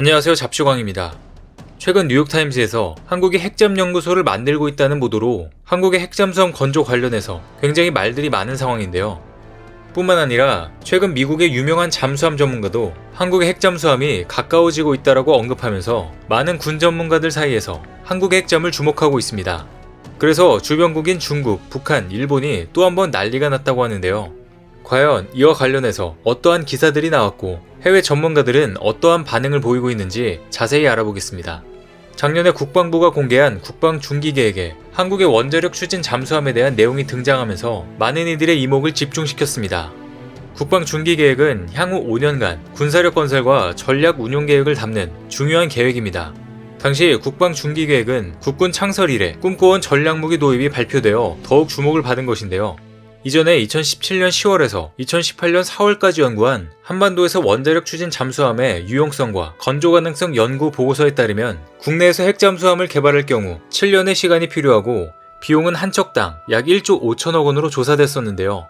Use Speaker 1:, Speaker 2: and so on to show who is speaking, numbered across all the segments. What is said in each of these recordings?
Speaker 1: 안녕하세요, 잡쇼광입니다. 최근 뉴욕타임즈에서 한국이 핵잠연구소를 만들고 있다는 보도로 한국의 핵잠수함 건조 관련해서 굉장히 말들이 많은 상황인데요. 뿐만 아니라 최근 미국의 유명한 잠수함 전문가도 한국의 핵잠수함이 가까워지고 있다고 언급하면서 많은 군 전문가들 사이에서 한국의 핵잠을 주목하고 있습니다. 그래서 주변국인 중국, 북한, 일본이 또 한 번 난리가 났다고 하는데요. 과연 이와 관련해서 어떠한 기사들이 나왔고 해외 전문가들은 어떠한 반응을 보이고 있는지 자세히 알아보겠습니다. 작년에 국방부가 공개한 국방중기계획에 한국의 원자력 추진 잠수함에 대한 내용이 등장하면서 많은 이들의 이목을 집중시켰습니다. 국방중기계획은 향후 5년간 군사력 건설과 전략 운용 계획을 담는 중요한 계획입니다. 당시 국방중기계획은 국군 창설 이래 꿈꿔온 전략무기 도입이 발표되어 더욱 주목을 받은 것인데요. 이전에 2017년 10월에서 2018년 4월까지 연구한 한반도에서 원자력 추진 잠수함의 유용성과 건조 가능성 연구 보고서에 따르면 국내에서 핵잠수함을 개발할 경우 7년의 시간이 필요하고 비용은 한 척당 약 1조 5천억 원으로 조사됐었는데요.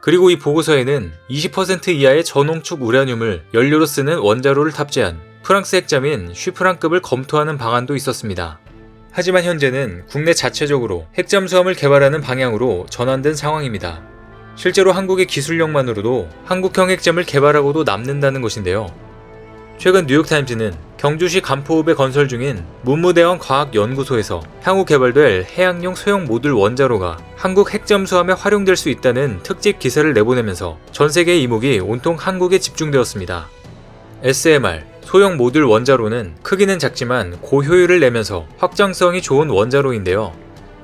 Speaker 1: 그리고 이 보고서에는 20% 이하의 전홍축 우라늄을 연료로 쓰는 원자로를 탑재한 프랑스 핵잠인 슈프랑급을 검토하는 방안도 있었습니다. 하지만 현재는 국내 자체적으로 핵잠수함을 개발하는 방향으로 전환된 상황입니다. 실제로 한국의 기술력만으로도 한국형 핵잠을 개발하고도 남는다는 것인데요. 최근 뉴욕타임즈는 경주시 간포읍에 건설 중인 문무대원 과학연구소에서 향후 개발될 해양용 소형 모듈 원자로가 한국 핵잠수함에 활용될 수 있다는 특집 기사를 내보내면서 전 세계의 이목이 온통 한국에 집중되었습니다. SMR 소형 모듈 원자로는 크기는 작지만 고효율을 내면서 확장성이 좋은 원자로인데요.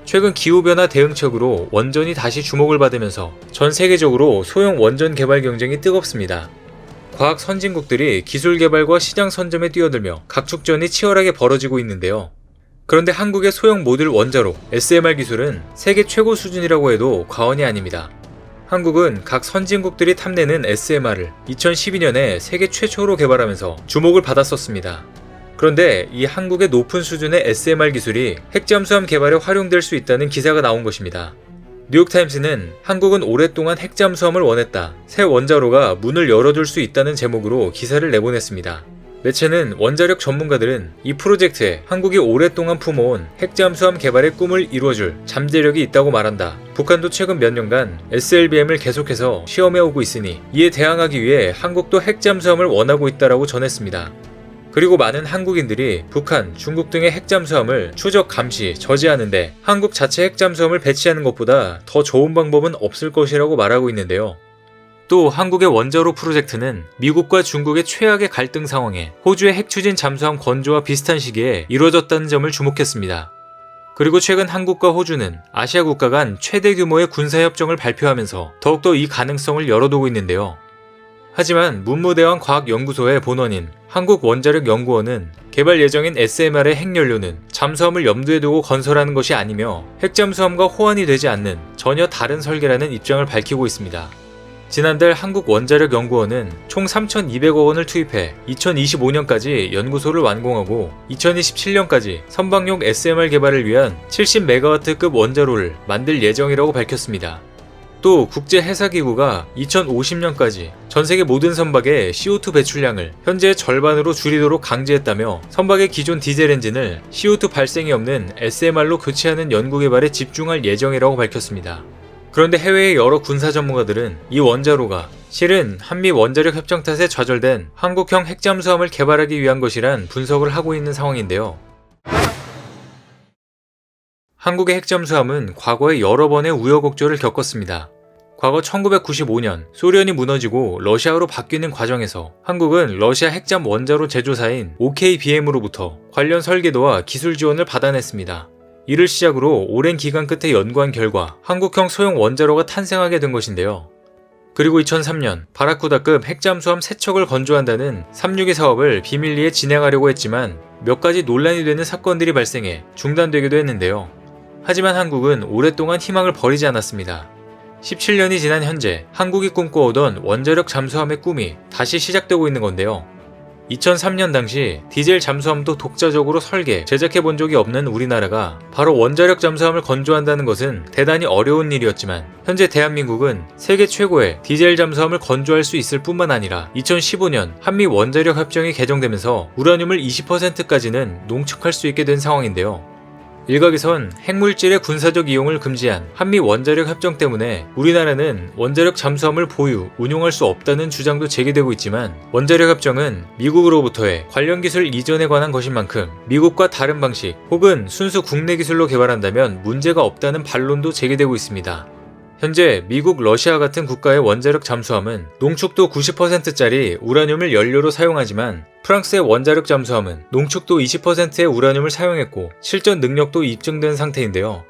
Speaker 1: 최근 기후변화 대응책으로 원전이 다시 주목을 받으면서 전 세계적으로 소형 원전 개발 경쟁이 뜨겁습니다. 과학 선진국들이 기술 개발과 시장 선점에 뛰어들며 각축전이 치열하게 벌어지고 있는데요. 그런데 한국의 소형 모듈 원자로 SMR 기술은 세계 최고 수준이라고 해도 과언이 아닙니다. 한국은 각 선진국들이 탐내는 SMR을 2012년에 세계 최초로 개발하면서 주목을 받았었습니다. 그런데 이 한국의 높은 수준의 SMR 기술이 핵잠수함 개발에 활용될 수 있다는 기사가 나온 것입니다. 뉴욕타임스는 한국은 오랫동안 핵잠수함을 원했다. 새 원자로가 문을 열어줄 수 있다는 제목으로 기사를 내보냈습니다. 매체는 원자력 전문가들은 이 프로젝트에 한국이 오랫동안 품어온 핵잠수함 개발의 꿈을 이루어줄 잠재력이 있다고 말한다. 북한도 최근 몇 년간 SLBM을 계속해서 시험해오고 있으니 이에 대항하기 위해 한국도 핵잠수함을 원하고 있다라고 전했습니다. 그리고 많은 한국인들이 북한, 중국 등의 핵잠수함을 추적, 감시, 저지하는데 한국 자체 핵잠수함을 배치하는 것보다 더 좋은 방법은 없을 것이라고 말하고 있는데요. 또 한국의 원자로 프로젝트는 미국과 중국의 최악의 갈등 상황에 호주의 핵추진 잠수함 건조와 비슷한 시기에 이루어졌다는 점을 주목했습니다. 그리고 최근 한국과 호주는 아시아 국가 간 최대 규모의 군사협정을 발표하면서 더욱더 이 가능성을 열어두고 있는데요. 하지만 문무대원 과학연구소의 본원인 한국원자력연구원은 개발 예정인 SMR의 핵연료는 잠수함을 염두에 두고 건설하는 것이 아니며 핵잠수함과 호환이 되지 않는 전혀 다른 설계라는 입장을 밝히고 있습니다. 지난달 한국원자력연구원은 총 3,200억 원을 투입해 2025년까지 연구소를 완공하고 2027년까지 선박용 SMR 개발을 위한 70MW급 원자로를 만들 예정이라고 밝혔습니다. 또 국제해사기구가 2050년까지 전세계 모든 선박의 CO2 배출량을 현재의 절반으로 줄이도록 강제했다며 선박의 기존 디젤 엔진을 CO2 발생이 없는 SMR로 교체하는 연구개발에 집중할 예정이라고 밝혔습니다. 그런데 해외의 여러 군사 전문가들은 이 원자로가 실은 한미 원자력 협정 탓에 좌절된 한국형 핵잠수함을 개발하기 위한 것이란 분석을 하고 있는 상황인데요. 한국의 핵잠수함은 과거에 여러 번의 우여곡절을 겪었습니다. 과거 1995년 소련이 무너지고 러시아로 바뀌는 과정에서 한국은 러시아 핵잠 원자로 제조사인 OKBM으로부터 관련 설계도와 기술 지원을 받아냈습니다. 이를 시작으로 오랜 기간 끝에 연구한 결과 한국형 소형 원자로가 탄생하게 된 것인데요. 그리고 2003년 바라쿠다급 핵잠수함 3척을 건조한다는 362 사업을 비밀리에 진행하려고 했지만 몇 가지 논란이 되는 사건들이 발생해 중단되기도 했는데요. 하지만 한국은 오랫동안 희망을 버리지 않았습니다. 17년이 지난 현재 한국이 꿈꿔오던 원자력 잠수함의 꿈이 다시 시작되고 있는 건데요. 2003년 당시 디젤 잠수함도 독자적으로 설계, 제작해 본 적이 없는 우리나라가 바로 원자력 잠수함을 건조한다는 것은 대단히 어려운 일이었지만 현재 대한민국은 세계 최고의 디젤 잠수함을 건조할 수 있을 뿐만 아니라 2015년 한미 원자력 협정이 개정되면서 우라늄을 20%까지는 농축할 수 있게 된 상황인데요. 일각에선 핵물질의 군사적 이용을 금지한 한미 원자력 협정 때문에 우리나라는 원자력 잠수함을 보유, 운용할 수 없다는 주장도 제기되고 있지만 원자력 협정은 미국으로부터의 관련 기술 이전에 관한 것인 만큼 미국과 다른 방식 혹은 순수 국내 기술로 개발한다면 문제가 없다는 반론도 제기되고 있습니다. 현재 미국, 러시아 같은 국가의 원자력 잠수함은 농축도 90%짜리 우라늄을 연료로 사용하지만 프랑스의 원자력 잠수함은 농축도 20%의 우라늄을 사용했고 실전 능력도 입증된 상태인데요.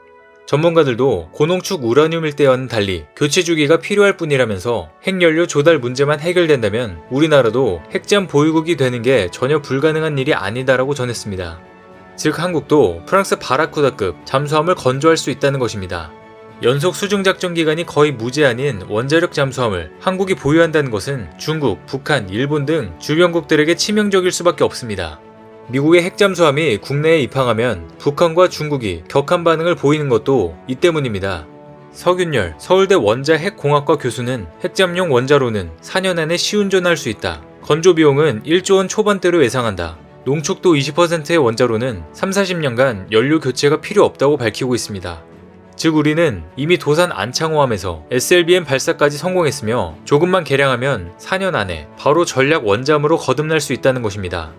Speaker 1: 전문가들도 고농축 우라늄일 때와는 달리 교체 주기가 필요할 뿐이라면서 핵연료 조달 문제만 해결된다면 우리나라도 핵잠 보유국이 되는 게 전혀 불가능한 일이 아니다라고 전했습니다. 즉 한국도 프랑스 바라쿠다급 잠수함을 건조할 수 있다는 것입니다. 연속 수중작전 기간이 거의 무제한인 원자력 잠수함을 한국이 보유한다는 것은 중국, 북한, 일본 등 주변국들에게 치명적일 수밖에 없습니다. 미국의 핵잠수함이 국내에 입항하면 북한과 중국이 격한 반응을 보이는 것도 이 때문입니다. 서균열 서울대 원자핵공학과 교수는 핵잠용 원자로는 4년 안에 시운전할 수 있다. 건조 비용은 1조 원 초반대로 예상한다. 농축도 20%의 원자로는 3-40년간 연료 교체가 필요 없다고 밝히고 있습니다. 즉 우리는 이미 도산 안창호함에서 SLBM 발사까지 성공했으며 조금만 개량하면 4년 안에 바로 전략 원잠으로 거듭날 수 있다는 것입니다.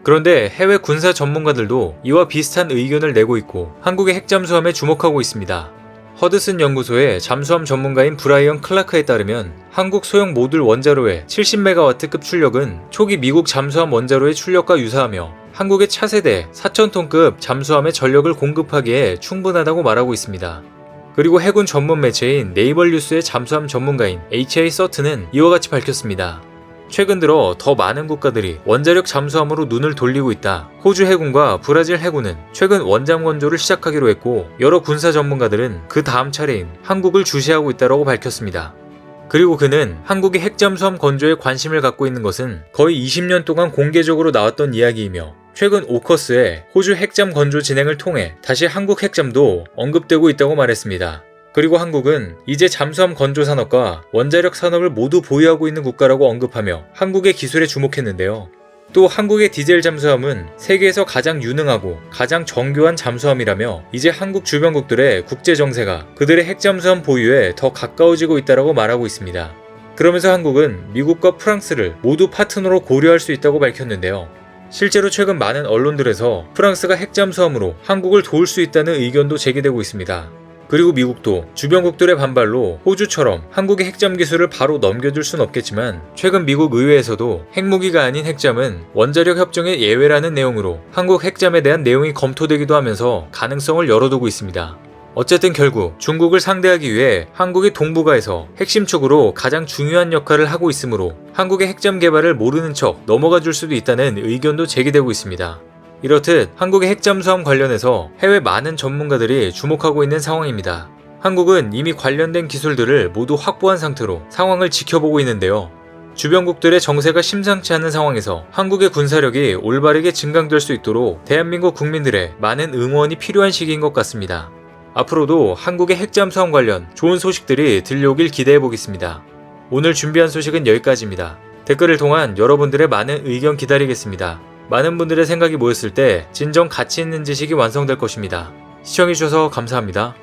Speaker 1: 그런데 해외 군사 전문가들도 이와 비슷한 의견을 내고 있고 한국의 핵잠수함에 주목하고 있습니다. 허드슨 연구소의 잠수함 전문가인 브라이언 클라크에 따르면 한국 소형 모듈 원자로의 70MW급 출력은 초기 미국 잠수함 원자로의 출력과 유사하며 한국의 차세대 4,000톤급 잠수함의 전력을 공급하기에 충분하다고 말하고 있습니다. 그리고 해군 전문 매체인 네이벌 뉴스의 잠수함 전문가인 H.A. 서튼은 이와 같이 밝혔습니다. 최근 들어 더 많은 국가들이 원자력 잠수함으로 눈을 돌리고 있다. 호주 해군과 브라질 해군은 최근 원잠 건조를 시작하기로 했고 여러 군사 전문가들은 그 다음 차례인 한국을 주시하고 있다고 밝혔습니다. 그리고 그는 한국이 핵잠수함 건조에 관심을 갖고 있는 것은 거의 20년 동안 공개적으로 나왔던 이야기이며 최근 오커스의 호주 핵잠 건조 진행을 통해 다시 한국 핵잠도 언급되고 있다고 말했습니다. 그리고 한국은 이제 잠수함 건조 산업과 원자력 산업을 모두 보유하고 있는 국가라고 언급하며 한국의 기술에 주목했는데요. 또 한국의 디젤 잠수함은 세계에서 가장 유능하고 가장 정교한 잠수함이라며 이제 한국 주변국들의 국제정세가 그들의 핵잠수함 보유에 더 가까워지고 있다고 말하고 있습니다. 그러면서 한국은 미국과 프랑스를 모두 파트너로 고려할 수 있다고 밝혔는데요. 실제로 최근 많은 언론들에서 프랑스가 핵잠수함으로 한국을 도울 수 있다는 의견도 제기되고 있습니다. 그리고 미국도 주변국들의 반발로 호주처럼 한국의 핵잠 기술을 바로 넘겨줄 순 없겠지만 최근 미국 의회에서도 핵무기가 아닌 핵잠은 원자력 협정의 예외라는 내용으로 한국 핵잠에 대한 내용이 검토되기도 하면서 가능성을 열어두고 있습니다. 어쨌든 결국 중국을 상대하기 위해 한국이 동북아에서 핵심 축으로 가장 중요한 역할을 하고 있으므로 한국의 핵잠 개발을 모르는 척 넘어가 줄 수도 있다는 의견도 제기되고 있습니다. 이렇듯 한국의 핵잠수함 관련해서 해외 많은 전문가들이 주목하고 있는 상황입니다. 한국은 이미 관련된 기술들을 모두 확보한 상태로 상황을 지켜보고 있는데요. 주변국들의 정세가 심상치 않은 상황에서 한국의 군사력이 올바르게 증강될 수 있도록 대한민국 국민들의 많은 응원이 필요한 시기인 것 같습니다. 앞으로도 한국의 핵잠수함 관련 좋은 소식들이 들려오길 기대해보겠습니다. 오늘 준비한 소식은 여기까지입니다. 댓글을 통한 여러분들의 많은 의견 기다리겠습니다. 많은 분들의 생각이 모였을 때 진정 가치 있는 지식이 완성될 것입니다. 시청해주셔서 감사합니다.